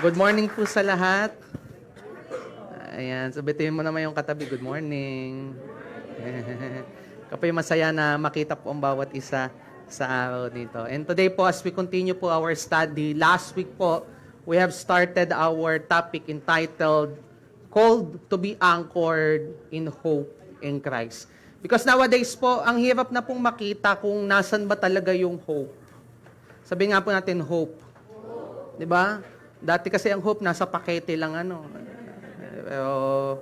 Good morning po sa lahat. Ayan, sabihin mo naman yung katabi, good morning. Kapoy masaya na makita po ang bawat isa sa araw nito. And today po, as we continue po our study, last week po, we have started our topic entitled, Called to be Anchored in Hope in Christ. Because nowadays po, ang hirap na pong makita kung nasan ba talaga yung hope. Sabi nga po natin, hope. Diba? Dati kasi ang hope nasa pakete lang Pero,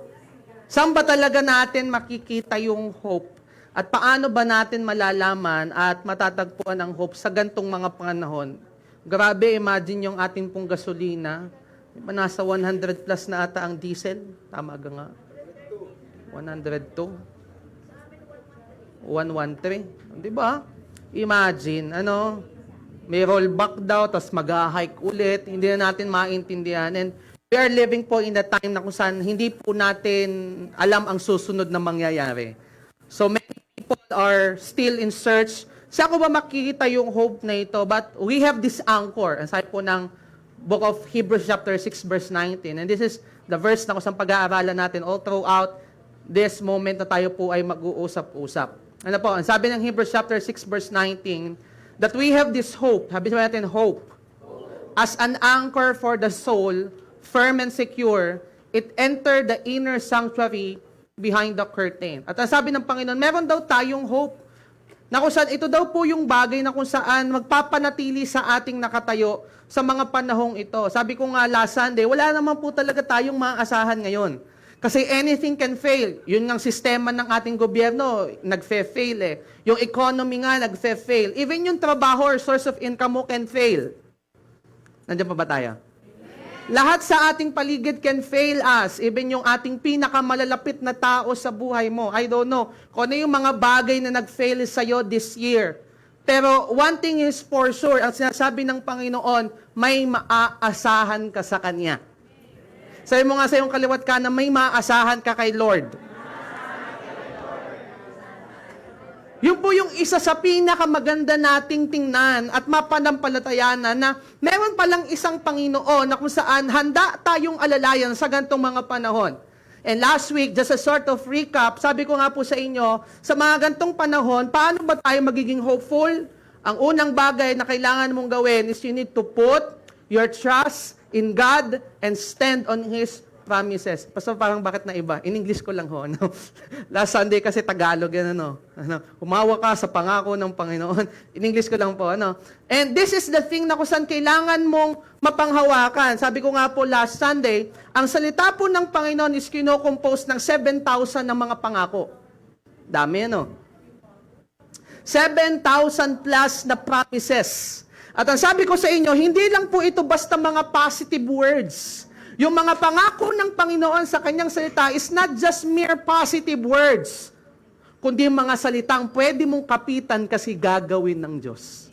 saan ba talaga natin makikita yung hope? At paano ba natin malalaman at matatagpuan ang hope sa gantong mga panahon? Grabe, imagine yung ating pong gasolina. Diba, nasa 100 plus na ata ang diesel. Tama ka nga. 102. 113. Diba? Imagine, may rollback daw, tapos mag-hike ulit, hindi na natin maintindihan. And we are living po in the time na kung saan hindi po natin alam ang susunod na mangyayari. So many people are still in search. Saan ko ba makikita yung hope na ito? But we have this anchor. Ang sabi po ng book of Hebrews chapter 6 verse 19. And this is the verse na kung saan pag-aaralan natin all throughout this moment na tayo po ay mag-uusap-usap. Ano po? Ang sabi ng Hebrews chapter 6 verse 19, that we have this hope, sabi natin hope, as an anchor for the soul, firm and secure, it entered the inner sanctuary behind the curtain. At ang sabi ng Panginoon, meron daw tayong hope, na kung saan ito daw po yung bagay na kung saan magpapanatili sa ating nakatayo sa mga panahong ito. Sabi ko nga last Sunday, wala naman po talaga tayong maaasahan ngayon. Kasi anything can fail. Yun ang sistema ng ating gobyerno, nagfe-fail eh. Yung economy nga, nagfe-fail. Even yung trabaho or source of income mo can fail. Nandiyan pa ba tayo? Lahat sa ating paligid can fail us. Even yung ating pinakamalalapit na tao sa buhay mo. I don't know kung ano yung mga bagay na nag-fail sa'yo this year. Pero one thing is for sure, ang sinasabi ng Panginoon, may maaasahan ka sa Kanya. Sabi mo nga sa iyong kaliwat ka na may maaasahan ka kay Lord. Yun po yung isa sa pinakamaganda nating tingnan at mapanampalatayanan na meron palang isang Panginoon na kung saan handa tayong alalayan sa gantong mga panahon. And last week, just a sort of recap, sabi ko nga po sa inyo, sa mga gantong panahon, paano ba tayo magiging hopeful? Ang unang bagay na kailangan mong gawin is you need to put your trust in God and stand on His promises. Pastor, parang bakit na iba? In English ko lang ho. Last Sunday kasi Tagalog yan, Humawa ka sa pangako ng Panginoon. In English ko lang po, And this is the thing na kung saan kailangan mong mapanghawakan. Sabi ko nga po last Sunday, ang salita po ng Panginoon is kino-compose ng 7,000 ng mga pangako. Dami, 7,000 plus na promises. At ang sabi ko sa inyo, hindi lang po ito basta mga positive words. Yung mga pangako ng Panginoon sa kanyang salita is not just mere positive words, kundi mga salitang pwede mong kapitan kasi gagawin ng Diyos.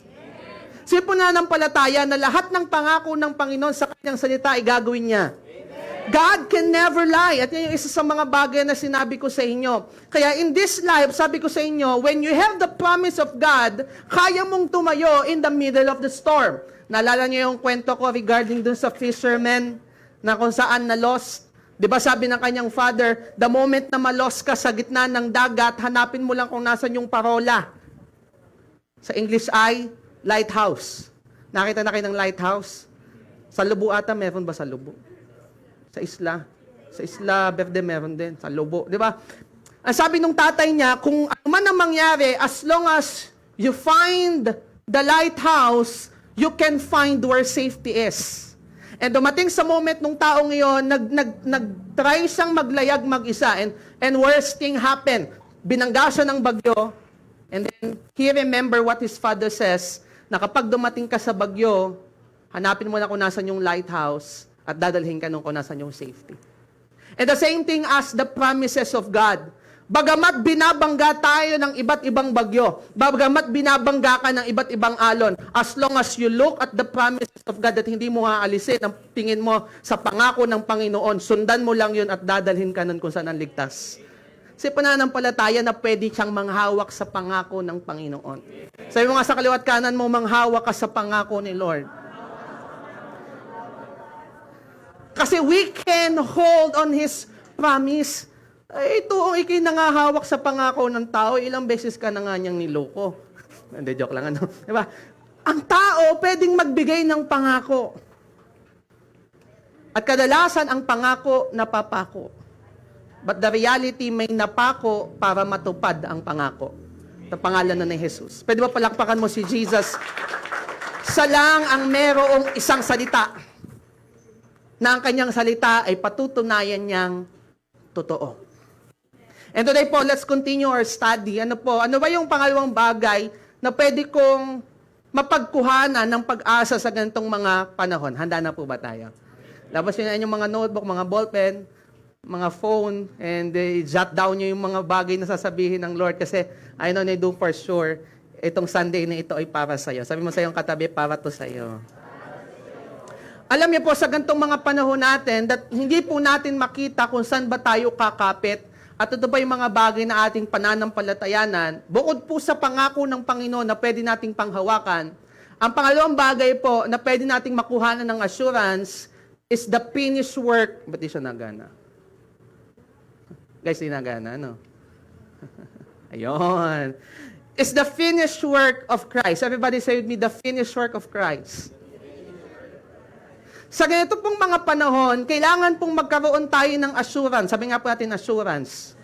Sipo na ng palataya na lahat ng pangako ng Panginoon sa kanyang salita ay gagawin niya. God can never lie. At yan yung isa sa mga bagay na sinabi ko sa inyo. Kaya in this life, sabi ko sa inyo, when you have the promise of God, kaya mong tumayo in the middle of the storm. Naalala niyo yung kwento ko regarding dun sa fisherman na kung saan na-lost? Di ba sabi ng kanyang father, the moment na ma-lost ka sa gitna ng dagat, hanapin mo lang kung nasan yung parola. Sa English ay lighthouse. Nakita na kayo ng lighthouse? Sa Lubo ata, meron ba sa Lubo? Sa Isla Verde meron din, sa Lobo, di ba? Ang sabi nung tatay niya, kung ano man ang mangyari, as long as you find the lighthouse, you can find where safety is. And dumating sa moment nung taong iyon, nag-try siyang maglayag mag-isa, and worst thing happened. Binangga siya ng bagyo, and then he remember what his father says, na kapag dumating ka sa bagyo, hanapin mo na kung nasan yung lighthouse, at dadalhin ka nung kung nasan yung safety. And the same thing as the promises of God. Bagamat binabangga tayo ng iba't ibang bagyo, bagamat binabangga ka ng iba't ibang alon, as long as you look at the promises of God at hindi mo haalisin ang tingin mo sa pangako ng Panginoon, sundan mo lang yun at dadalhin ka nun kung saan ang ligtas. Kasi pananampalataya na pwede siyang manghawak sa pangako ng Panginoon. Sabi mo nga sa kaliwat kanan mo, manghawak ka sa pangako ni Lord. Kasi we can hold on His promise. Ay, ito ang ikinangahawak sa pangako ng tao. Ilang beses ka na nga niyang niloko. Hindi, joke lang. Ano? Diba? Ang tao pwedeng magbigay ng pangako. At kadalasan ang pangako napapako. But the reality, may napako para matupad ang pangako. Sa pangalan na ni Jesus. Pwede ba palakpakan mo si Jesus? Siya lang ang merong isang salita na ang kanyang salita ay patutunayan niyang totoo. And today po, let's continue our study. Ano ba yung pangalawang bagay na pwede kong mapagkuhanan ng pag-asa sa ganitong mga panahon? Handa na po ba tayo? Labas nyo na yung mga notebook, mga ballpen, mga phone, and jot down nyo yung mga bagay na sasabihin ng Lord kasi I know na do for sure, itong Sunday na ito ay para sa'yo. Sabi mo sa iyong katabi, para to sa'yo. Alam niyo po, sa ganitong mga panahon natin, that hindi po natin makita kung saan ba tayo kakapit at ito ba yung mga bagay na ating pananampalatayanan, bukod po sa pangako ng Panginoon na pwede nating panghawakan, ang pangalawang bagay po na pwede nating makuhanan ng assurance is the finished work. Ba't di siya nagana? Guys, di nagana, no? Ayun. It's the finished work of Christ. Everybody say with me, the finished work of Christ. Sa ganito pong mga panahon, kailangan pong magkaroon tayo ng assurance. Sabi nga po natin, assurance.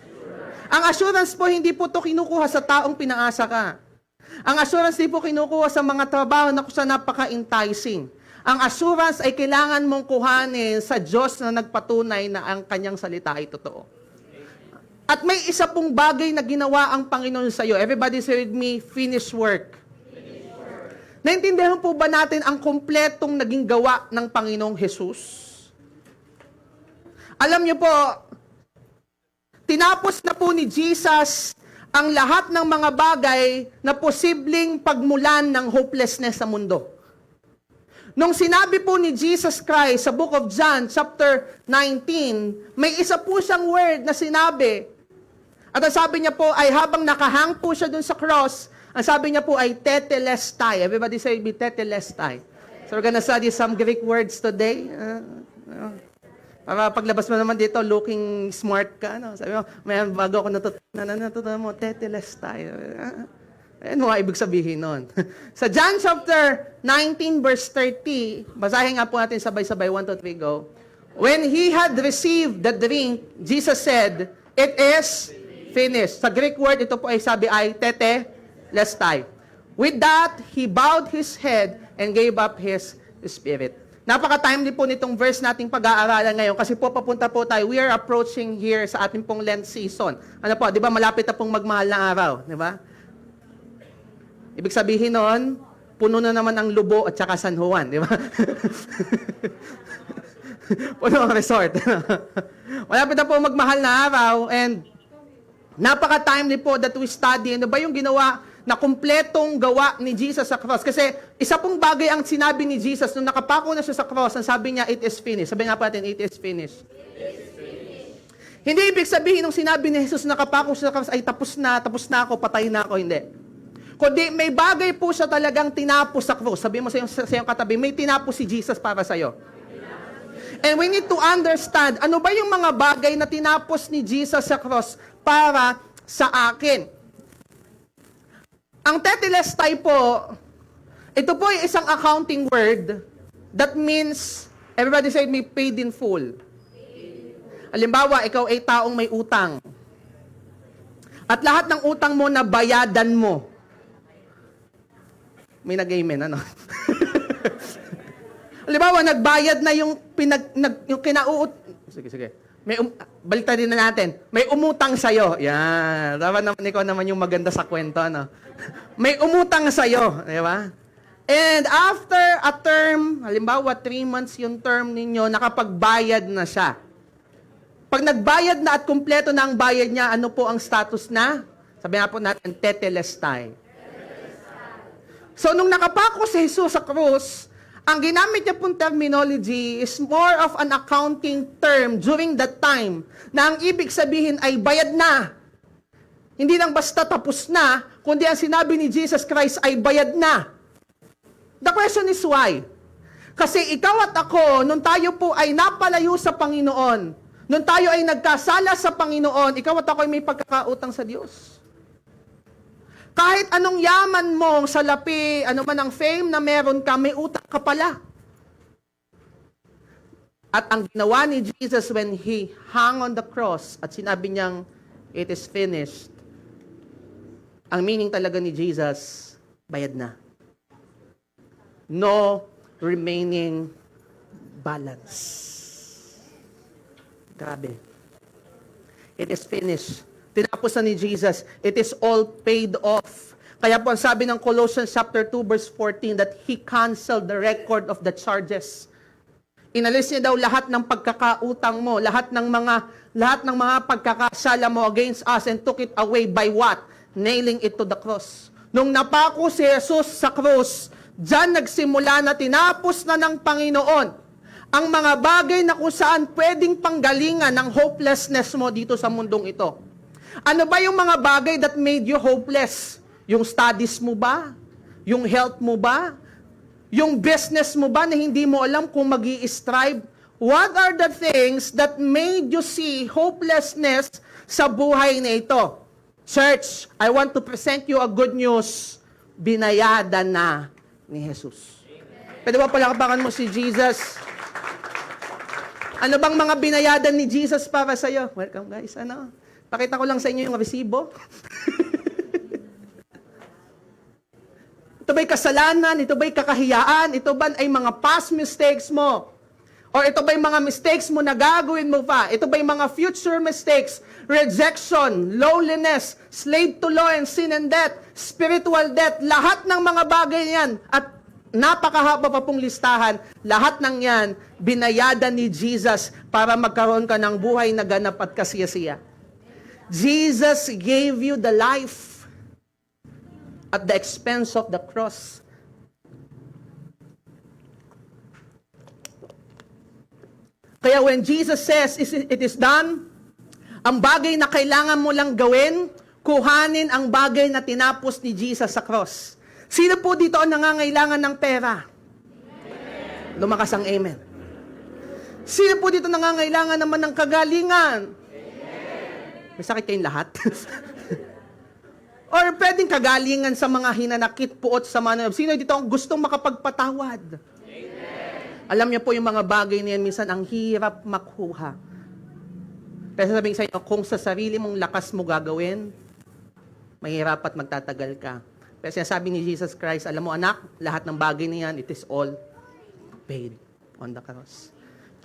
Ang assurance po, hindi po ito kinukuha sa taong pinaasa ka. Ang assurance di po kinukuha sa mga trabaho na kusa napaka-enticing. Ang assurance ay kailangan mong kuhanin sa Diyos na nagpatunay na ang kanyang salita ay totoo. At may isa pong bagay na ginawa ang Panginoon sa iyo. Everybody say with me, finished work. Naintindihan po ba natin ang kumpletong naging gawa ng Panginoong Jesus? Alam niyo po, tinapos na po ni Jesus ang lahat ng mga bagay na posibleng pagmulan ng hopelessness sa mundo. Nung sinabi po ni Jesus Christ sa Book of John, chapter 19, may isa po siyang word na sinabi. At ang sabi niya po ay habang nakahang po siya dun sa cross, ang sabi niya po ay tetelestai. Everybody say, be tetelestai. So we're gonna study some Greek words today. Para paglabas mo naman dito, looking smart ka. No? Sabi mo, may bago ako natutunan mo, tetelestai. Ano nga ibig sabihin nun? Sa John chapter 19 verse 30, basahin nga po natin sabay-sabay, 1, 2, 3, go. When he had received the drink, Jesus said, it is finished. Sa Greek word, ito po ay sabi ay tetelestai. With that, he bowed his head and gave up his spirit. Napaka-timely po nitong verse nating pag-aaralan ngayon kasi po papunta po tayo. We are approaching here sa ating pong Lent season. Ano po, di ba malapit na pong magmahal na araw, di ba? Ibig sabihin nun, puno na naman ang Lubo at saka San Juan, di ba? Puno ang resort. Malapit na po magmahal na araw and napaka-timely po that we study. Ano ba yung ginawa na kumpletong gawa ni Jesus sa cross? Kasi isa pong bagay ang sinabi ni Jesus nung nakapako na siya sa cross, ang sabi niya, it is finished. Sabi nga po natin, it is finished. Hindi ibig sabihin nung sinabi ni Jesus nakapako siya sa cross, ay tapos na ako, patay na ako. Hindi. Kundi may bagay po siya talagang tinapos sa cross. Sabi mo sa iyong katabi, may tinapos si Jesus para sa iyo. And we need to understand, ano ba yung mga bagay na tinapos ni Jesus sa cross para sa akin? Ang tetelestai po, ito po ay isang accounting word that means, everybody say me, paid in full. Halimbawa, ikaw ay taong may utang. At lahat ng utang mo na bayadan mo. May nag-amen, ano? Halimbawa, nagbayad na yung yung Sige. Baliktad din na natin. May umutang sa'yo. Yan. Dapat naman ikaw naman yung maganda sa kwento, ano? May umutang sa'yo. Di ba? And after a term, halimbawa, 3 months yung term ninyo, nakapagbayad na siya. Pag nagbayad na at kumpleto na ang bayad niya, ano po ang status na? Sabi nga po natin, tetelestai. So, nung nakapako si Jesus sa krus, ang ginamit niya pong terminology is more of an accounting term during that time na ang ibig sabihin ay bayad na. Hindi lang basta tapos na, kundi ang sinabi ni Jesus Christ ay bayad na. The question is why? Kasi ikaw at ako, nung tayo po ay napalayo sa Panginoon, nung tayo ay nagkasala sa Panginoon, ikaw at ako ay may pagkakautang sa Diyos. Kahit anong yaman mo, salapi, ano man ang fame na meron ka, may utang ka pala. At ang ginawa ni Jesus when He hung on the cross at sinabi niyang, it is finished, ang meaning talaga ni Jesus, bayad na. No remaining balance. Grabe. It is finished. Tinapos na ni Jesus. It is all paid off. Kaya po ang sabi ng Colossians chapter 2 verse 14 that He canceled the record of the charges. Inalis niya daw lahat ng pagkakautang mo, lahat ng mga pagkakasala mo against us and took it away by what? Nailing it to the cross. Nung napako si Jesus sa cross, diyan nagsimula na tinapos na ng Panginoon ang mga bagay na kung saan pwedeng panggalingan ng hopelessness mo dito sa mundong ito. Ano ba yung mga bagay that made you hopeless? Yung studies mo ba? Yung health mo ba? Yung business mo ba na hindi mo alam kung mag-i-strive? What are the things that made you see hopelessness sa buhay na ito? Church, I want to present you a good news. Binayadan na ni Jesus. Pwede ba palakpakan mo si Jesus? Ano bang mga binayadan ni Jesus para sa iyo? Welcome guys. Pakita ko lang sa inyo yung resibo. Ito ba'y kasalanan? Ito ba'y kakahiyaan? Ito ba ay mga past mistakes mo? Or ito ba'y mga mistakes mo na gagawin mo pa? Ito ba'y mga future mistakes? Rejection, loneliness, slave to law and sin and death, spiritual death, lahat ng mga bagay yan. At napakahaba pa pong listahan. Lahat ng yan, binayadan ni Jesus para magkaroon ka ng buhay na ganap at kasiyasiya. Jesus gave you the life at the expense of the cross. Kaya when Jesus says, it is done, ang bagay na kailangan mo lang gawin, kuhanin ang bagay na tinapos ni Jesus sa cross. Sino po dito ang nangangailangan ng pera? Amen. Lumakas ang amen. Sino po dito nangangailangan naman ng kagalingan? Amen. May sakit kayong lahat? Or pwedeng kagalingan sa mga hinanakit, puot sa mga... Sino dito ang gustong makapagpatawad? Amen. Alam niyo po yung mga bagay niyan, minsan ang hirap makuha. Pero sabihin sa inyo, kung sa sarili mong lakas mo gagawin, mahirap at magtatagal ka. Pero sinasabi ni Jesus Christ, alam mo anak, lahat ng bagay na yan, it is all paid on the cross.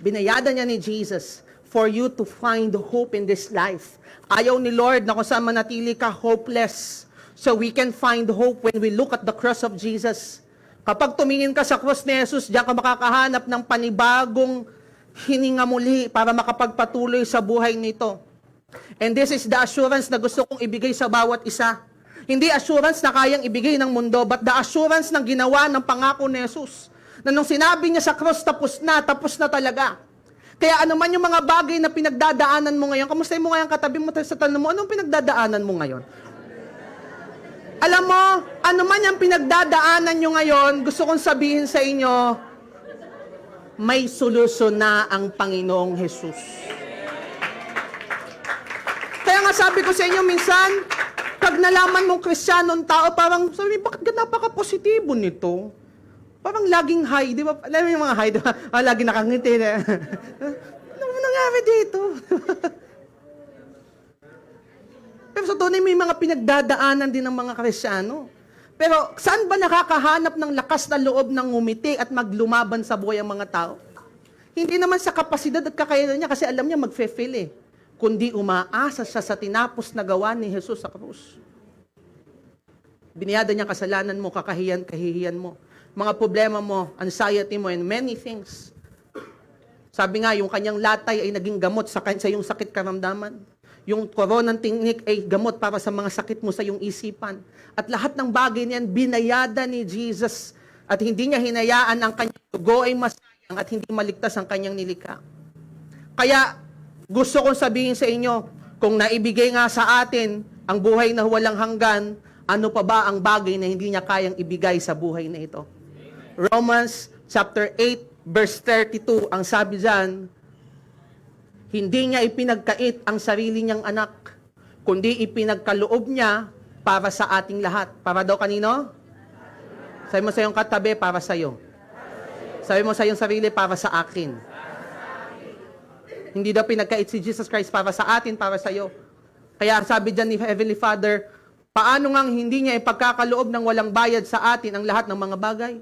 Binayadan niya ni Jesus for you to find hope in this life. Ayaw ni Lord na kung saan manatili ka hopeless. So we can find hope when we look at the cross of Jesus. Kapag tumingin ka sa cross ni Jesus, diyan ka makakahanap ng panibagong hininga muli para makapagpatuloy sa buhay nito. And this is the assurance na gusto kong ibigay sa bawat isa. Hindi assurance na kayang ibigay ng mundo, but the assurance ng ginawa ng pangako ni Jesus. Na nung sinabi niya sa cross, tapos na talaga. Kaya ano man yung mga bagay na pinagdadaanan mo ngayon, kamusta mo ngayon katabi mo sa tanong mo, anong pinagdadaanan mo ngayon? Alam mo, ano man yung pinagdadaanan nyo ngayon, gusto kong sabihin sa inyo, may solusyon na ang Panginoong Jesus. Kaya nga sabi ko sa inyo minsan, pag nalaman mong Kristiyanong tao, parang sabi, bakit ka napaka-positibo nito? Parang laging high, di ba? Alam mo yung mga high, di ba? Laging nakangiti. Ano nangyari dito? Pero sa tunay, may mga pinagdadaanan din ng mga Kristiyano. Pero saan ba nakakahanap ng lakas na loob ng ngumiti at maglumaban sa buhay ang mga tao? Hindi naman sa kapasidad at kakayanan niya kasi alam niya magfe-fail eh. Kundi umaasa siya sa tinapos na gawa ni Jesus sa krus. Biniyada niya kasalanan mo, kahihiyan mo. Mga problema mo, anxiety mo, and many things. Sabi nga, yung kanyang latay ay naging gamot sa iyong sakit karamdaman. Yung koronang tingnik ay gamot para sa mga sakit mo sa iyong isipan. At lahat ng bagay niyan, binayada ni Jesus. At hindi niya hinayaan ang kanyang dugo ay masayang at hindi maligtas ang kanyang nilikha. Kaya, gusto kong sabihin sa inyo, kung naibigay nga sa atin ang buhay na walang hanggan, ano pa ba ang bagay na hindi niya kayang ibigay sa buhay na ito? Romans chapter 8, verse 32, ang sabi diyan, hindi niya ipinagkait ang sarili niyang anak, kundi ipinagkaloob niya para sa ating lahat. Para daw kanino? Sabi mo sa iyong katabi, para sa iyo. Sabi mo sa iyong sarili, para sa akin. Hindi daw pinagkait si Jesus Christ para sa atin, para sa iyo. Kaya sabi diyan ni Heavenly Father, paano ngang hindi niya ipagkakaloob ng walang bayad sa atin ang lahat ng mga bagay?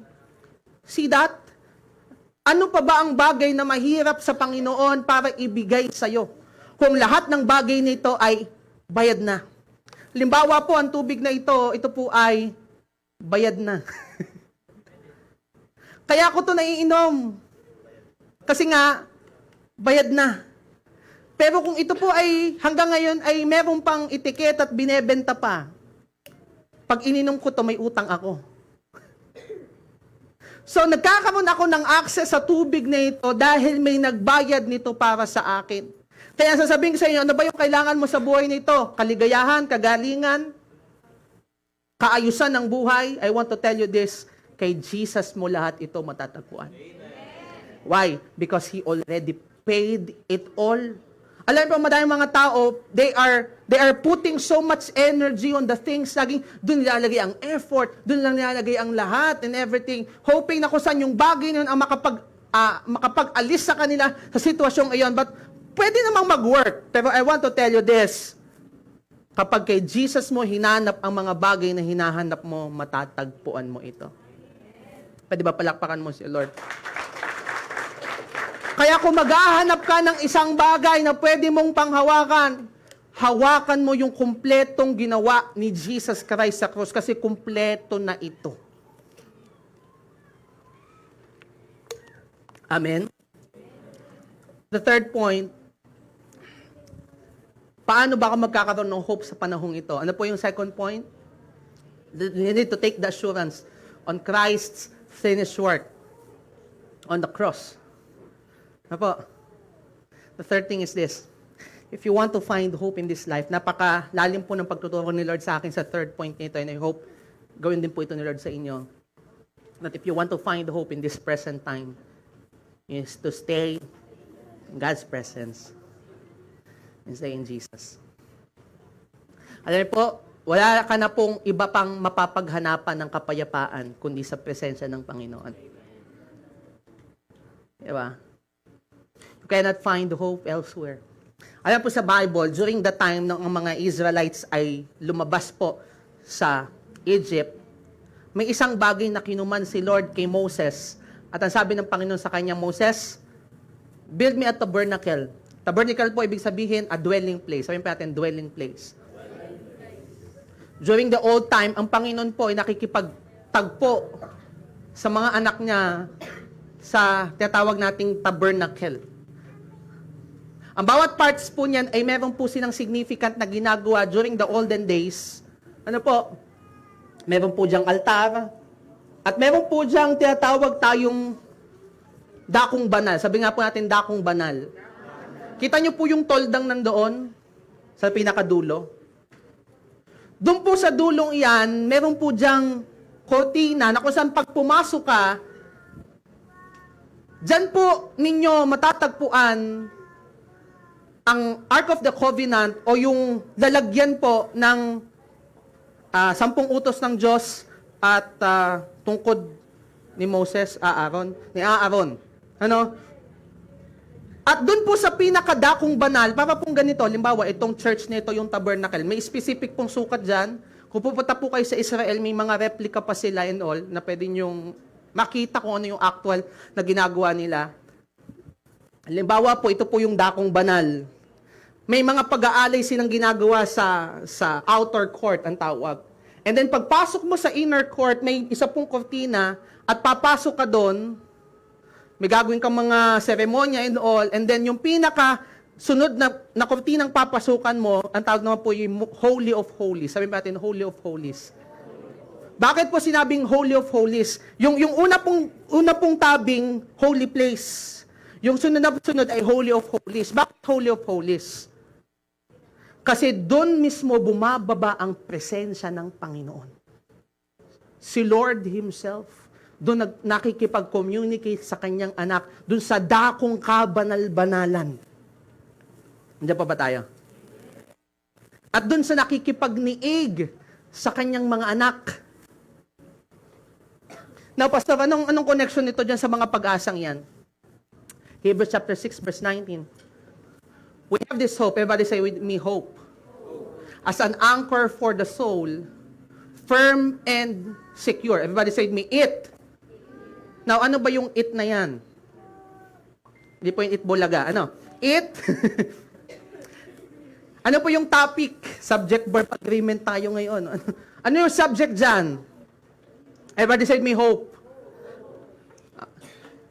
See that? Ano pa ba ang bagay na mahirap sa Panginoon para ibigay sa iyo? Kung lahat ng bagay nito ay bayad na. Halimbawa po, ang tubig na ito po ay bayad na. Kaya ako ito naiinom. Kasi nga, bayad na. Pero kung ito po ay hanggang ngayon ay meron pang etiket at binebenta pa, pag ininom ko to may utang ako. So, nagkakaroon ako ng access sa tubig na ito dahil may nagbayad nito para sa akin. Kaya sasabihin ko sa inyo, ano ba yung kailangan mo sa buhay nito? Kaligayahan, kagalingan, kaayusan ng buhay? I want to tell you this, kay Jesus mo lahat ito matatagpuan. Why? Because He already paid it all. Alam mo, madaming mga tao, they are putting so much energy on the things, laging doon nilalagay ang effort, doon lang nilalagay ang lahat and everything, hoping na kung saan yung bagay na yun ang makapag-alis sa kanila sa sitwasyong iyon. But pwede namang mag-work. Pero I want to tell you this, kapag kay Jesus mo hinanap ang mga bagay na hinahanap mo, matatagpuan mo ito. Pwede ba palakpakan mo si Lord? Kaya kung maghahanap ka ng isang bagay na pwede mong panghawakan, hawakan mo yung kumpletong ginawa ni Jesus Christ sa krus kasi kumpleto na ito. Amen? The third point, paano ba ako magkakaroon ng hope sa panahong ito? Ano po yung second point? You need to take the assurance on Christ's finished work on the cross. Ano po? The third thing is this. If you want to find hope in this life, napakalalim po ng pagtuturo ni Lord sa akin sa third point nito, and I hope gawin din po ito ni Lord sa inyo. That if you want to find hope in this present time, is to stay in God's presence and stay in Jesus. Alam niyo po, wala ka na pong iba pang mapapaghanapan ng kapayapaan kundi sa presensya ng Panginoon. Diba? Cannot find hope elsewhere. Alam po sa Bible, during the time ng mga Israelites ay lumabas po sa Egypt, may isang bagay na kinuman si Lord kay Moses. At ang sabi ng Panginoon sa kanya, Moses, build me a tabernacle. Tabernacle po ibig sabihin, a dwelling place. Sabihin pa natin, dwelling place. During the old time, ang Panginoon po ay nakikipagtagpo sa mga anak niya sa tinatawag nating tabernacle. Ang bawat parts po niyan ay meron po silang significant na ginagawa during the olden days. Ano po? Meron po diyang altar. At meron po diyang tinatawag tayong dakong banal. Sabi nga po natin, dakong banal. Kita niyo po yung toldang nandoon sa pinakadulo. Doon po sa dulong iyan, meron po diyang kortina na kung saan pag pumasok ka, dyan po ninyo matatagpuan ang Ark of the Covenant o yung lalagyan po ng 10 utos ng Diyos at tungkod ni Aaron. Ano? At doon po sa pinakadakong banal, para pong ganito, limbawa, itong church nito, yung tabernacle, may specific pong sukat dyan. Kung pupunta po kayo sa Israel, may mga replica pa sila and all, na pwede nyong makita kung ano yung actual na ginagawa nila. Halimbawa po, ito po yung dakong banal. May mga pag-aalay silang ginagawa sa outer court, ang tawag. And then pagpasok mo sa inner court, may isa pong kortina at papasok ka doon, may gagawin kang mga seremonya and all, and then yung pinaka sunod na kortinang papasukan mo, ang tawag naman po yung Holy of Holies. Sabi natin, Holy of Holies. Bakit po sinabing Holy of Holies? Yung una pong tabing, Holy Place. Yung sunod ay Holy of Holies. Bakit Holy of Holies? Kasi doon mismo bumababa ang presensya ng Panginoon. Si Lord Himself. doon nakikipag-communicate sa kanyang anak, doon sa dakong kabanal-banalan. Nandiyan pa ba tayo? At doon sa nakikipagniig sa kanyang mga anak. Now, Pastor, anong connection nito dyan sa mga pag-asang yan? Hebrews chapter 6, verse 19. We have this hope. Everybody say with me, hope. As an anchor for the soul, firm and secure. Everybody say with me, it. Now, ano ba yung it na yan? Hindi po yung it bulaga. Ano? It. Ano po yung topic? Subject verb agreement tayo ngayon. Ano yung subject dyan? Everybody say with me, hope.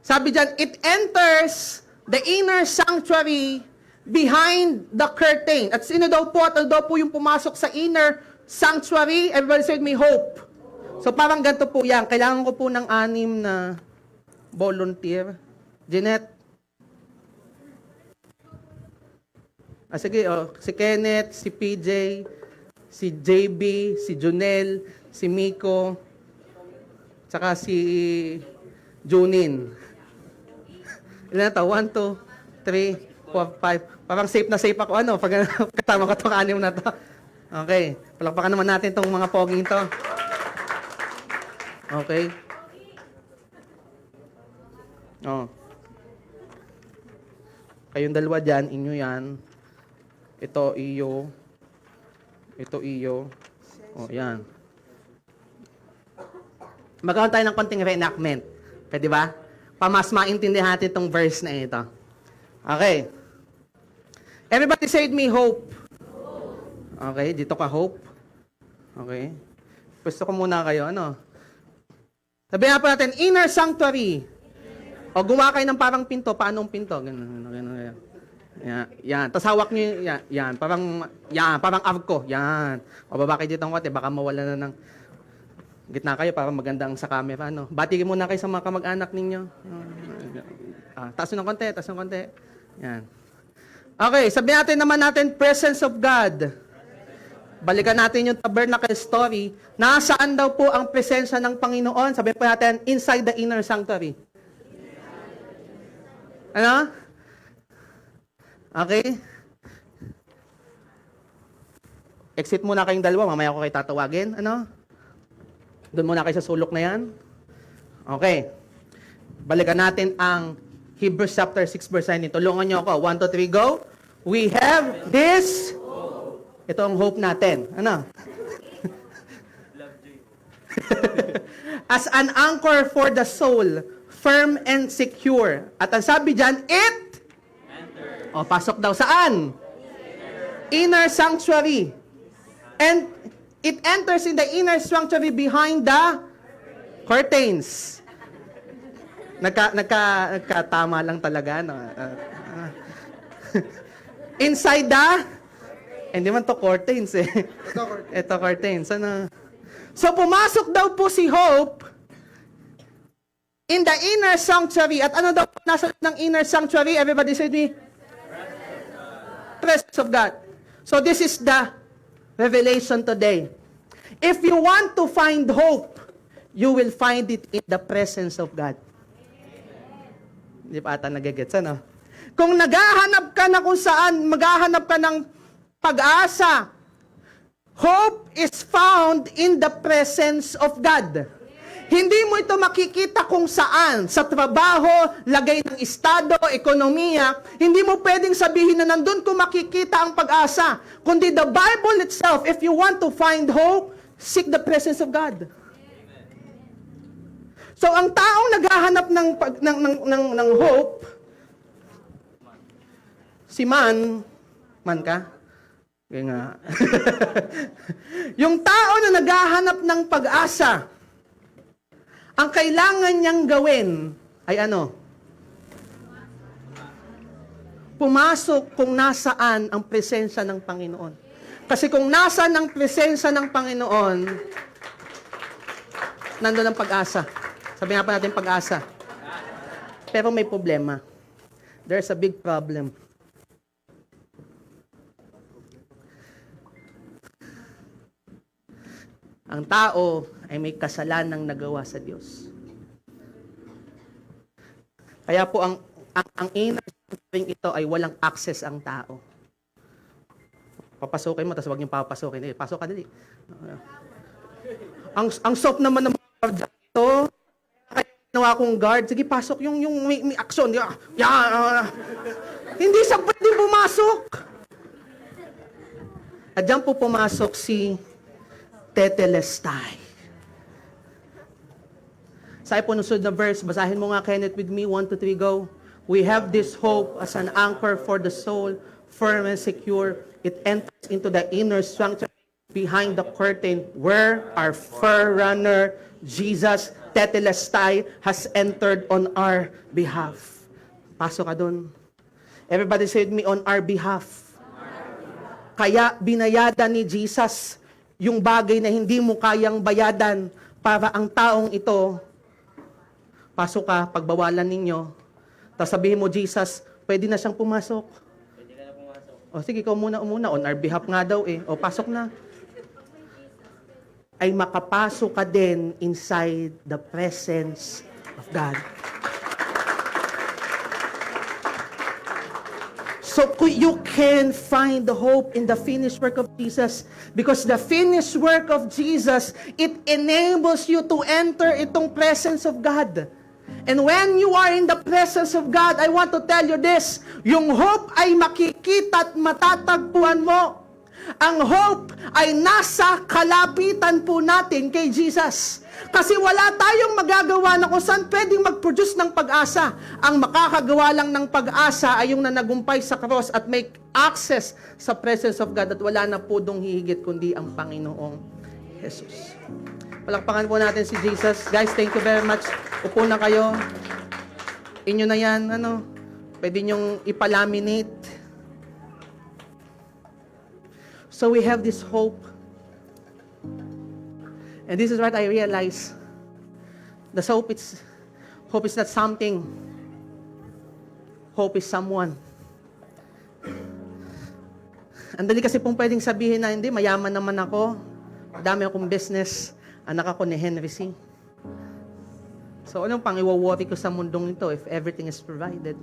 Sabi dyan, it enters the inner sanctuary behind the curtain. At sino daw po, at ano daw po yung pumasok sa inner sanctuary? Everybody say with me, hope. So parang ganito po yan. Kailangan ko po ng 6 na volunteer. Jeanette. Sige, si Kenneth, si PJ, si JB, si Junel, si Miko, tsaka si Junin. Ilan na ito? 1, 2, 3, 4, 5. Parang safe na safe ako. Pag katama ko itong 6 na to. Okay. Palakpakan naman natin itong mga poging to. Okay. Kayong dalawa dyan, inyo yan. Ito, iyo. Ito, iyo. Yan. Magkaroon tayo ng konting reenactment. Pwede ba? Mas maintindihan natin itong verse na ito. Okay. Everybody say with me, hope. Okay, dito ka, hope. Okay. Gusto ko muna kayo, Sabihin nga po natin, inner sanctuary. O gumawa kayo ng parang pinto. Paanong pinto? Ganun. Yan. Tapos hawak nyo, yan. Parang arko. Yan. O baba kayo dito ng kote, baka mawala na ng gitna kayo para magandang sa camera. Batigin muna kayo sa mga kamag-anak ninyo. Taas ng konti. Yan. Okay, sabihin natin presence of God. Balikan natin yung tabernacle story. Nasaan daw po ang presensya ng Panginoon? Sabihin po natin, inside the inner sanctuary. Ano? Okay? Exit muna kayong dalawa. Mamaya ko kayo tatawagin. Doon muna kayo sa sulok na yan. Okay. Balikan natin ang Hebrews chapter 6 verse 9. Tulungan nyo ako. 1, 2, 3, go. We have this. Ito ang hope natin. As an anchor for the soul, firm and secure. At ang sabi dyan, it. Pasok daw. Saan? Inner sanctuary. And it enters in the inner sanctuary behind the curtains. Nagkatama lang talaga. Inside the... Hindi man to curtains eh. Ito curtains. So pumasok daw po si Hope in the inner sanctuary. At ano daw po nasa ng inner sanctuary? Everybody say me. Presence of God. So this is the revelation today. If you want to find hope, you will find it in the presence of God. Hindi pa ata nagigets, Kung naghahanap ka na kung saan, maghahanap ka ng pag-asa, hope is found in the presence of God. Hindi mo ito makikita kung saan, sa trabaho, lagay ng estado, ekonomiya, hindi mo pwedeng sabihin na nandun ko makikita ang pag-asa. Kundi the Bible itself, if you want to find hope, seek the presence of God. So ang taong naghahanap ng hope, si man ka? Kaya nga. Yung tao na naghahanap ng pag-asa, ang kailangan niyang gawin ay ano? Pumasok kung nasaan ang presensya ng Panginoon. Kasi kung nasaan ang presensya ng Panginoon, nandun ang pag-asa. Sabi nga pa natin pag-asa. Pero may problema. There's a big problem. Ang tao ay may kasalanang nagawa sa Diyos. Kaya po ang inner sanctuary ito ay walang access ang tao. Papasukin mo, tapos wag niyong papasukin. Pasok ka dali. Ang soap naman ng mga guard ito, kaya ginawa kong guard, sige pasok yung may aksyon. Hindi siya pwede pumasok. At diyan po pumasok si Tetelestai. Sa po nusod na verse, basahin mo nga Kenneth with me, 1, 2, 3, go. We have this hope as an anchor for the soul, firm and secure. It enters into the inner sanctuary behind the curtain where our forerunner, Jesus Tetelestai, has entered on our behalf. Pasok ka dun. Everybody said me, on our behalf. Kaya binayadan ni Jesus yung bagay na hindi mo kayang bayadan para ang taong ito, pasok ka, pagbawalan ninyo. Tapos sabihin mo, Jesus, pwede na siyang pumasok. Pwede ka na pumasok. O sige, ikaw muna. On our behalf nga daw eh. O pasok na. Ay makapasok ka din inside the presence of God. So you can find the hope in the finished work of Jesus, because the finished work of Jesus, it enables you to enter itong presence of God. And when you are in the presence of God, I want to tell you this, yung hope ay makikita at matatagpuan mo. Ang hope ay nasa kalapitan po natin kay Jesus. Kasi wala tayong magagawa na kung saan pwedeng mag-produce ng pag-asa. Ang makakagawa lang ng pag-asa ay yung nanagumpay sa cross at make access sa presence of God, at wala na po dong hihigit kundi ang Panginoong Jesus. Palakpakan po natin si Jesus. Guys, thank you very much. Upo na kayo. Inyo na yan, pwede nyong ipalaminate. So we have this hope. And this is what I realize. The hope is not something. Hope is someone. Ang dali kasi pong pwedeng sabihin na, hindi, mayaman naman ako. Dami akong business. Anak ako ni Henry C. So anong pang iwaworry ko sa mundong ito if everything is provided?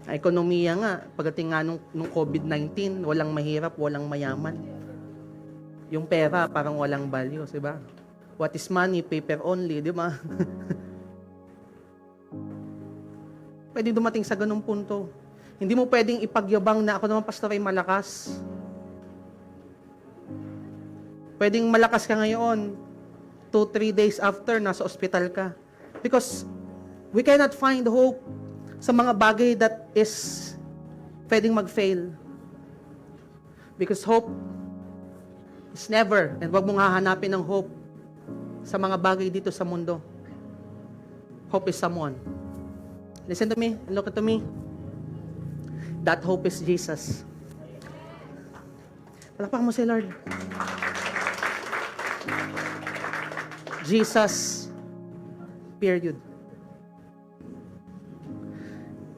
Ekonomiya nga, pagdating nga nung COVID-19, walang mahirap, walang mayaman. Yung pera, parang walang value, di ba? What is money? Paper only, di ba? Pwede dumating sa ganung punto. Hindi mo pwedeng ipagyabang na ako naman, pastor, ay malakas. Pwedeng malakas ka ngayon, 2-3 days after, nasa ospital ka. Because we cannot find hope sa mga bagay that is pwedeng mag-fail. Because hope is never, and wag mong hahanapin ng hope sa mga bagay dito sa mundo. Hope is someone. Listen to me, look to me. That hope is Jesus. Palakpakan mo si Lord. Jesus, period.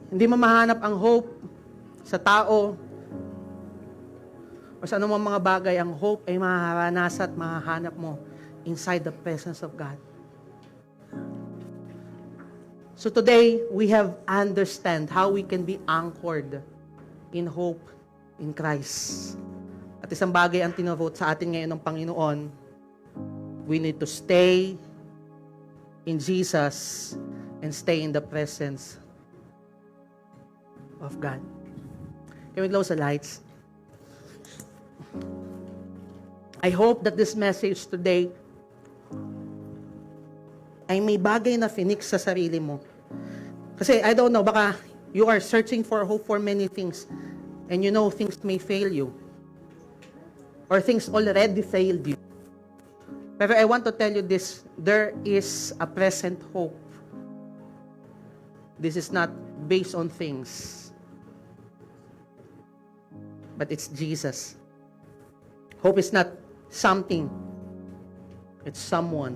Hindi mo mahanap ang hope sa tao o sa anumang mga bagay. Ang hope ay maharanasan at mahahanap mo inside the presence of God. So today, we have understand how we can be anchored in hope in Christ. At isang bagay ang tinovote sa atin ngayon ng Panginoon, we need to stay in Jesus and stay in the presence of God. Can we close the lights? I hope that this message today ay may bagay na finix sa sarili mo. Kasi I don't know, baka you are searching for hope for many things and you know things may fail you or things already failed you. Pero I want to tell you this, there is a present hope. This is not based on things, but it's Jesus. Hope is not something, it's someone.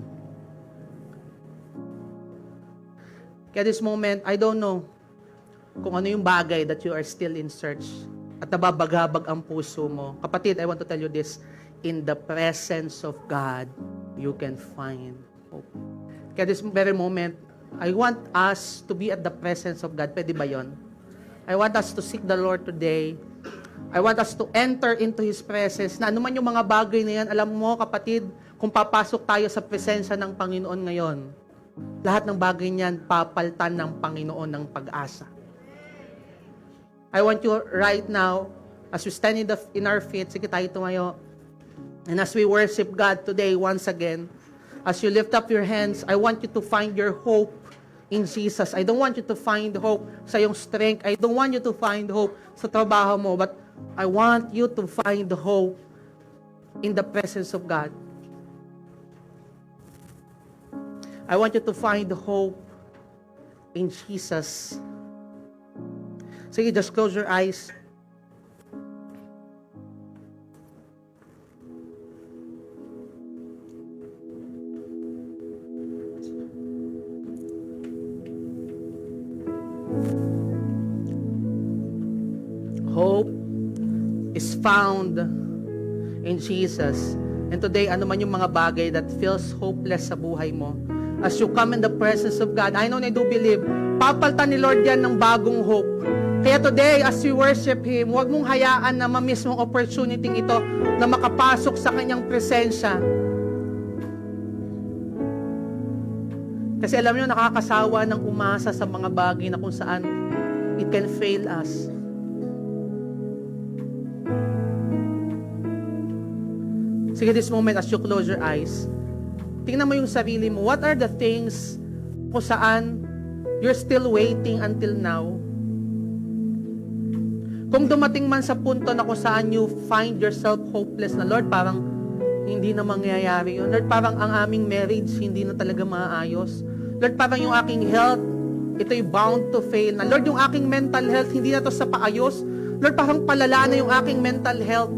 Kaya this moment, I don't know kung ano yung bagay that you are still in search at nababagabag ang puso mo. Kapatid, I want to tell you this, in the presence of God, you can find hope. Kaya this very moment, I want us to be at the presence of God. Pwede ba yun? I want us to seek the Lord today. I want us to enter into His presence. Na anuman yung mga bagay na yan, alam mo kapatid, kung papasok tayo sa presensya ng Panginoon ngayon, lahat ng bagay niyan, papaltan ng Panginoon ng pag-asa. I want you right now, as we stand in our feet, sige tayo tumayo, and as we worship God today once again, as you lift up your hands, I want you to find your hope in Jesus. I don't want you to find hope sa iyong strength. I don't want you to find hope sa trabaho mo, but I want you to find hope in the presence of God. I want you to find hope in Jesus. Sige, just close your eyes. Hope is found in Jesus. And today, ano man yung mga bagay that feels hopeless sa buhay mo, as you come in the presence of God, I know and I do believe, papaltan ni Lord yan ng bagong hope. Kaya today, as we worship Him, huwag mong hayaan na ma-miss mong opportunity ito na makapasok sa Kanyang presensya. Kasi alam niyo, nakakasawa ng umasa sa mga bagay na kung saan it can fail us. Sige, this moment, as you close your eyes, tingnan mo yung sarili mo. What are the things kung saan you're still waiting until now? Kung dumating man sa punto na kung saan you find yourself hopeless na, Lord, parang hindi na mangyayari yun. Lord, parang ang aming marriage hindi na talaga maayos. Lord, parang yung aking health, ito'y bound to fail na. Lord, yung aking mental health, hindi na to sa paayos. Lord, parang palala na yung aking mental health.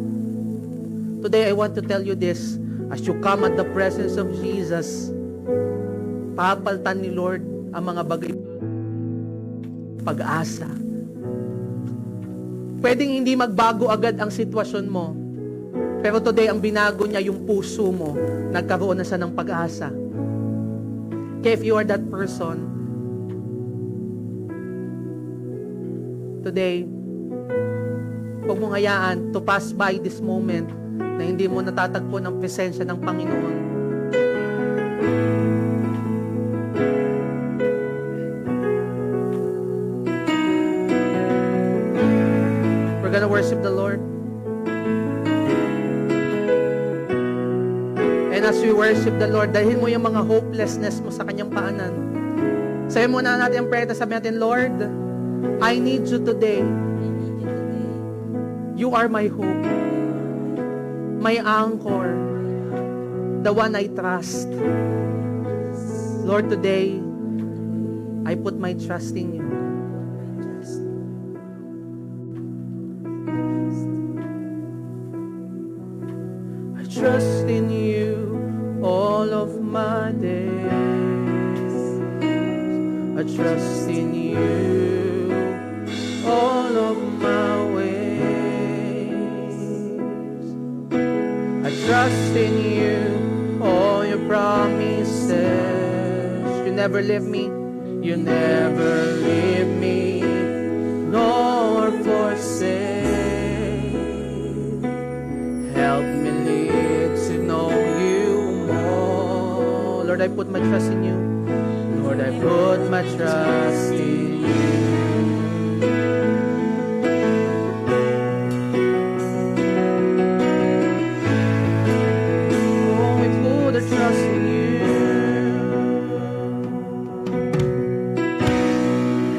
Today, I want to tell you this. As you come at the presence of Jesus, papaltan ni Lord ang mga bagay. Pag-asa. Pwedeng hindi magbago agad ang sitwasyon mo. Pero today, ang binago niya yung puso mo. Nagkaroon na siya ng pag-asa. Kaya if you are that person, today, huwag mong hayaan to pass by this moment na hindi mo natatagpo ng presensya ng Panginoon. We're gonna worship the Lord. And as we worship the Lord, dalhin mo yung mga hopelessness mo sa Kanyang paanan. Sabi muna natin ang prayer, sabi natin, Lord, I need you today. You are my hope, my anchor, the one I trust. Lord, today, I put my trust in you. I trust in you all of my days. I trust in you all of my ways. I trust in you all your promises. You never leave me. You never leave me, nor forsake. Help me live to know you more. Lord, I put my trust in you. Lord, I put my trust in you. Oh, we put our trust in you.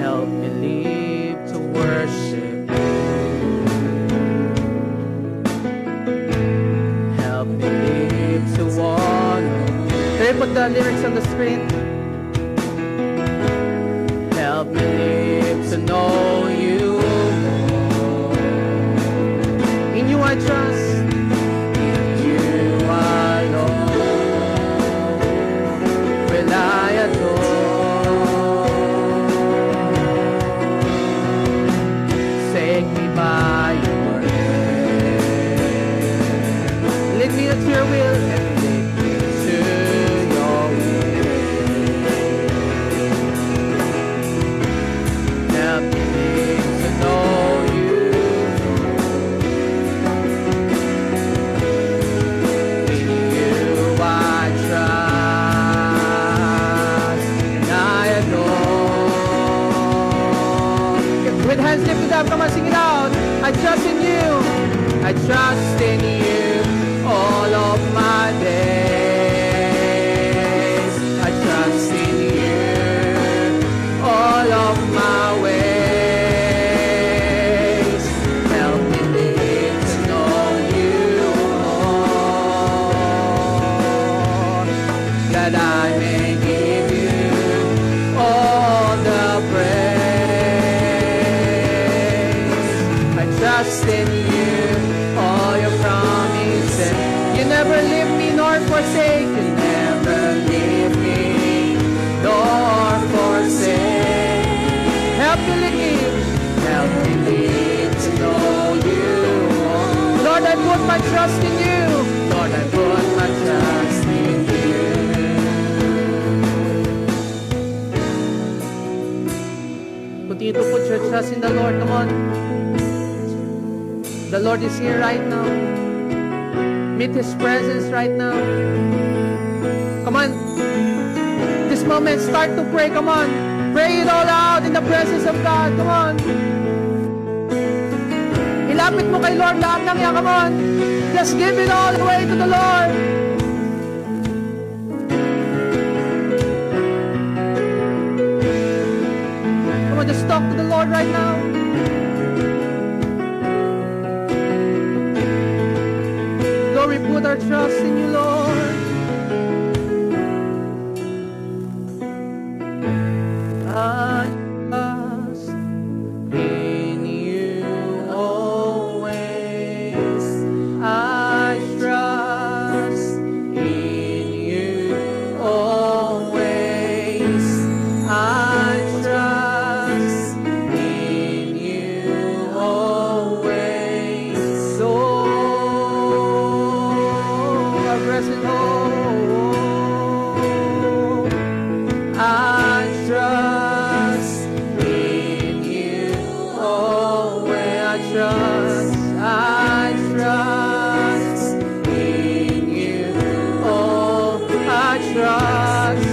Help me live to worship you. Help me live to honor. Can you put the lyrics on the screen? Help me live to know you more. In you I trust. In you alone will I adore. Take me by your hand. Lead me to your will and lead me to your will. With hands lifted up, come on, sing it out. I trust in you. I trust in you all of my days. I trust in you all of my ways. Help me live to know you more, that I may give you all the praise. I trust in you, all your promises. You never leave me nor forsake. You never leave me nor forsake. Help me live to know you. Lord, I put my trust in you. Lord, I put my trust in you. Continue to put your trust in the Lord. Come on. The Lord is here right now. Meet His presence right now. Come on. This moment, start to pray. Come on. Pray it all out in the presence of God. Come on. Ilapit mo kay Lord lahat ng yan. Come on. Just give it all away to the Lord. Come on, just talk to the Lord right now. Lord, we put our trust in you, Lord. I trust in you always. I trust in you always. I trust in you always. Lord, our blessed hope. I trust in you always. I trust in you. Oh, I trust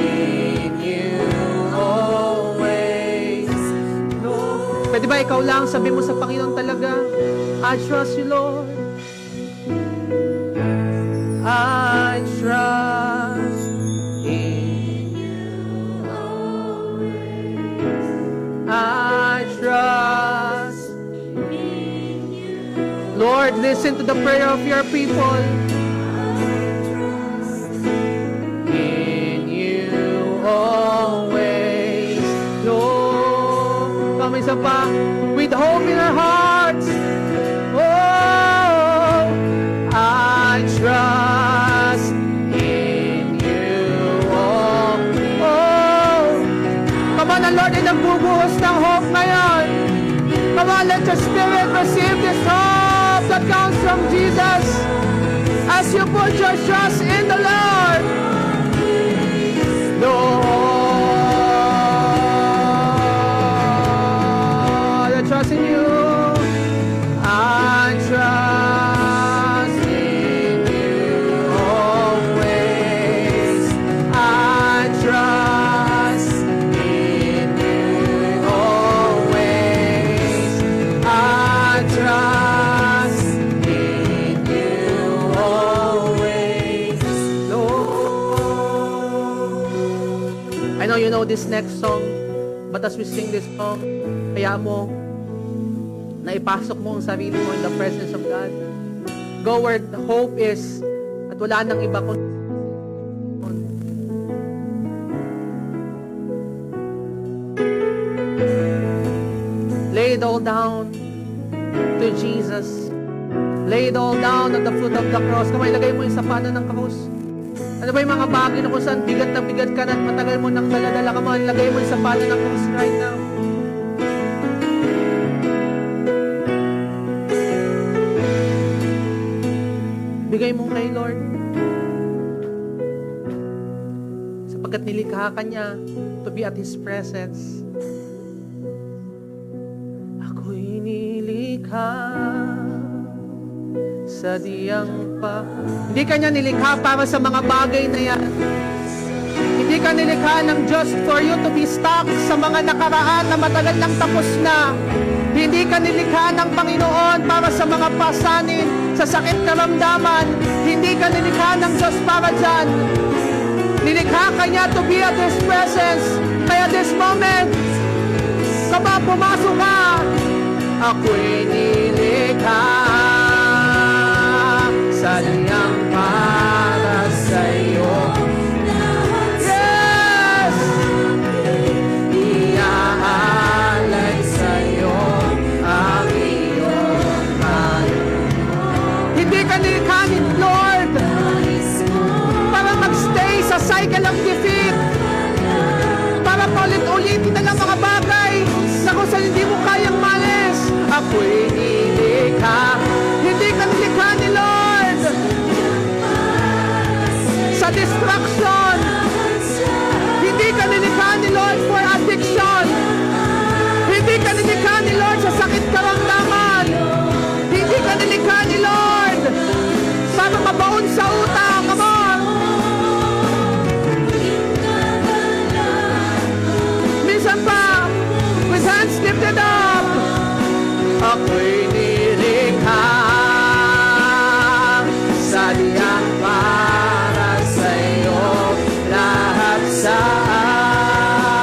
in you always. Lord. Pwede ba ikaw lang sabi mo sa Panginoon talaga? I trust you, Lord. I trust in you always. I trust in you. Lord, listen to the prayer of your people. In you always. Lord, kami isa pa, with hope in our hearts. Oh, I trust in you. Oh, oh. Come on, ang Lord ay nagbubuhos ng hope ngayon. Come on, let your spirit receive this hope that comes from Jesus as you put your trust in the Lord. Lord, I trust in you. I trust in you always. I trust in you always. I trust in you always, Lord. I know you know this next song, but as we sing this song, kaya mo na ipasok mo ang sarili mo in the presence of God. Go where the hope is at wala nang iba kundi lay it all down to Jesus. Lay it all down at the foot of the cross. Kamay, ilagay mo yung sapanan ng krus. Ano ba yung mga bagay na kung saan bigat na bigat ka na at matagal mo nang daladala ka mo, ilagay mo yung sapanan ng krus right now. Bigay mo kay Lord. Sapagkat nilikha ka niya to be at His presence. Ako'y nilikha sa diyang pa. Hindi ka niya nilikha para sa mga bagay na yan. Hindi ka nilikha ng Diyos for you to be stuck sa mga nakaraan na matagal nang tapos na. Hindi ka nilikha ng Panginoon para sa mga pasanin, sa sakit karamdaman. Hindi ka nilikha ng Diyos para dyan. Nilikha ka niya to be at His presence. Kaya this moment, kaba pumasok ka, ako'y nilikha sa liyang para sa'yo. Yes! Iaalay sa'yo ang iyong kaluluwa. Hindi ka nilikha ni Lord para magstay sa cycle of defeat, para paulit-ulitin na lang mga bagay na kung saan hindi mo kayang malis. Ako'y nilikha. Hindi ka nilikha ni Lord sa distraction. Hindi ka nilikha ni Lord for addiction. Hindi ka nilikha ni Lord sa sakit karamdaman. Hindi ka nilikha ni Lord para mabaon sa utang. Come on! Minsan pa, with hands lifted up, ako'y nilikha sa liyang para sa'yo. Lahat sa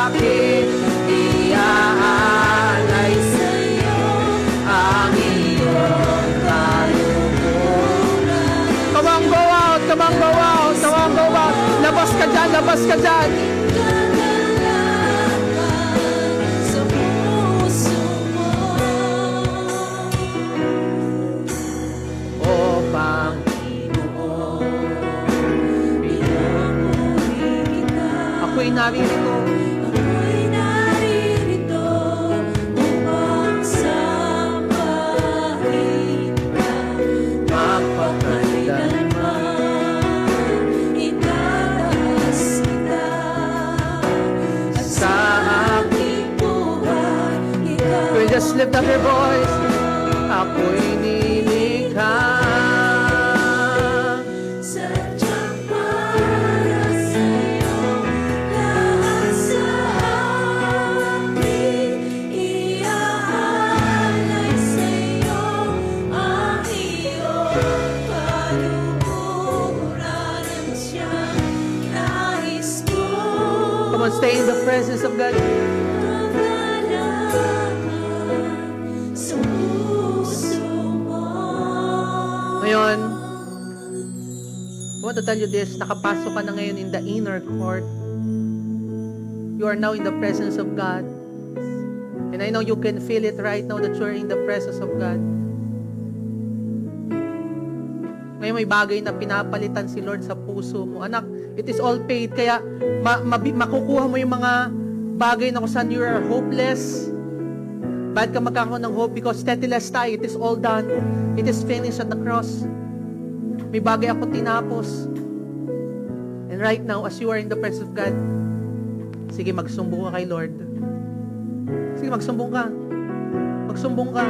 akin iaalay sa'yo ang iyong kaluluwa. Come on, go out! Come on, go out! Come on, go out! Labas ka dyan! Labas ka dyan! Ako'y naririto. Ako'y naririto upang sambahin ka. Mapagkailanman itataas kita. At sa aking buhay ikaw. We just lift up your voice. Ako'y nilikha. Sadyang para sa'yo, lahat sa akin iaalay sa'yo ang iyong kaluluran ang siyang nais ko. Come on, stay in the presence of God. Sa puso mo. Ngayon, I want to tell you this, nakapasok ka na ngayon in the inner court. You are now in the presence of God. And I know you can feel it right now that you are in the presence of God. Ngayon may bagay na pinapalitan si Lord sa puso mo. Anak, it is all paid. Kaya makukuha mo yung mga bagay na kung saan you are hopeless. Bakit ka magkakaroon ng hope? Because tetelestai, it is all done. It is finished at the cross. May bagay ako tinapos. And right now, as you are in the presence of God, sige, magsumbong ka kay Lord. Sige, magsumbong ka. Magsumbong ka.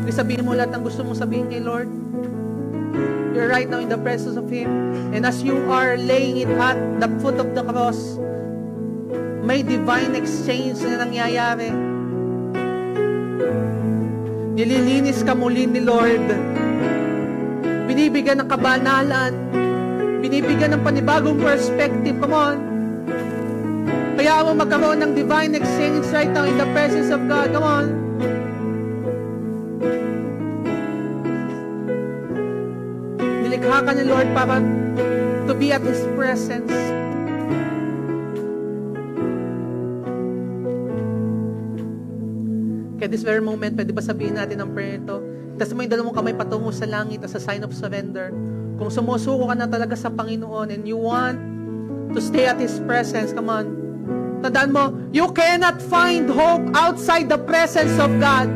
Sige, sabihin mo lahat ng gusto mong sabihin kay Lord. You're right now in the presence of Him. And as you are laying it at the foot of the cross, may divine exchange na nangyayari. Nililinis ka muli ni Lord. Binibigyan ng kabanalan. Binibigyan ng panibagong perspective. Come on. Kaya mo magkaroon ng divine exchange right now in the presence of God. Come on. Nilikha ka ni Lord para to be at His presence. Kaya this very moment, pwede ba sabihin natin ang prayer ito? Tapos mo yung dalawang kamay patungo sa langit as a sign of surrender. Kung sumusuko ka na talaga sa Panginoon and you want to stay at His presence, come on. Tandaan mo, you cannot find hope outside the presence of God.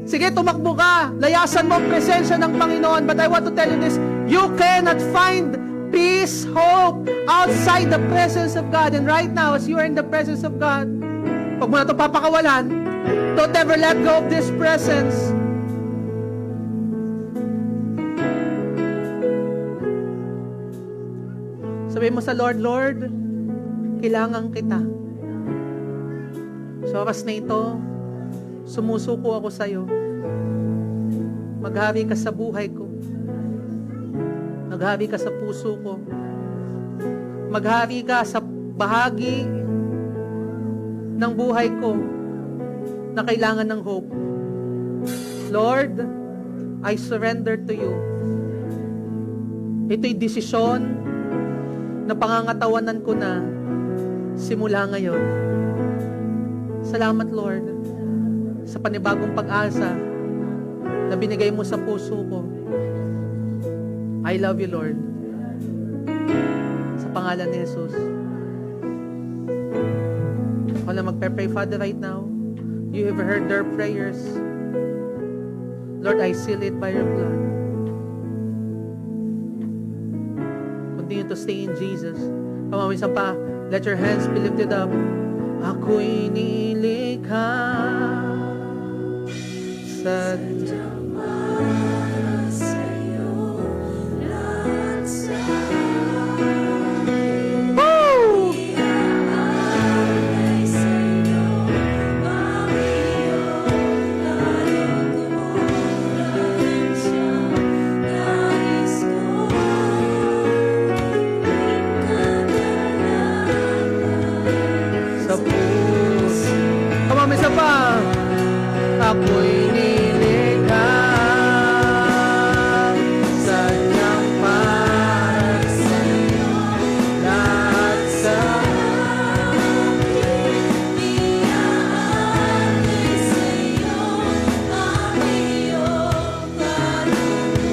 Sige, tumakbo ka. Layasan mo ang presensya ng Panginoon. But I want to tell you this, you cannot find peace, hope outside the presence of God. And right now, as you are in the presence of God, pag mo na ito papakawalan, don't ever let go of this presence. Sabi mo sa Lord, Lord, kailangan kita. Sa oras na ito, sumusuko ako sa iyo. Maghari ka sa buhay ko. Maghari ka sa puso ko. Maghari ka sa bahagi ng buhay ko na kailangan ng hope. Lord, I surrender to you. Ito'y desisyon na pangangatawanan ko na simula ngayon. Salamat, Lord, sa panibagong pag-asa na binigay mo sa puso ko. I love you, Lord. Sa pangalan ni Jesus. Ako na magpe-pray, Father, right now. You have heard their prayers. Lord, I seal it by your blood. Continue to stay in Jesus. Pamawisan pa, let your hands be lifted up. Ako'y nilikha sa ako'y nilikha sa niyang para sa'yo. Lahat sa iaalay sa'yo ang iyong kalooban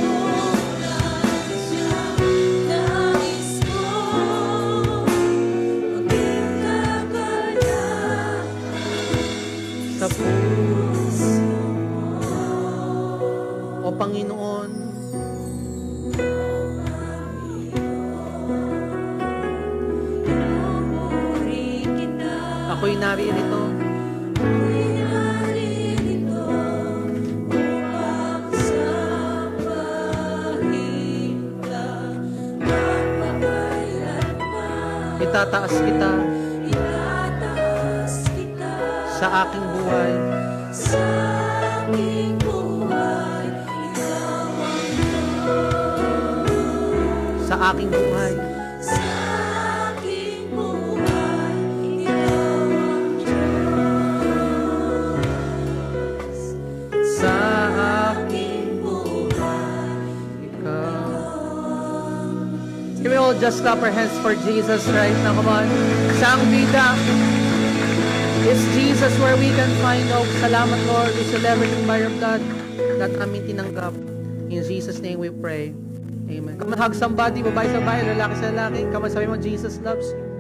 siya. Nais ko maging kagaya sa puso. O Panginoon, pinupuri kita. ako'y naririto Ako'y naririto upang sambahin ka. Magpakailanman itataas kita itataas kita sa aking buhay. sa aking buhay. Ikaw ang Diyos. Sa aking buhay. Sa aking buhay. Ikaw ang Diyos. Sa aking Buhay. ikaw. Can we all just clap our hands for Jesus right now? Come on. Sa ang bida. It's Jesus where we can find hope. Salamat, Lord. We seal everything by your blood. Lahat namin tinanggap. In Jesus' name we pray. Amen. Come on, hug somebody. Babae sa babae, lalaki sa lalaki. Come on, sabi mo, Jesus loves you.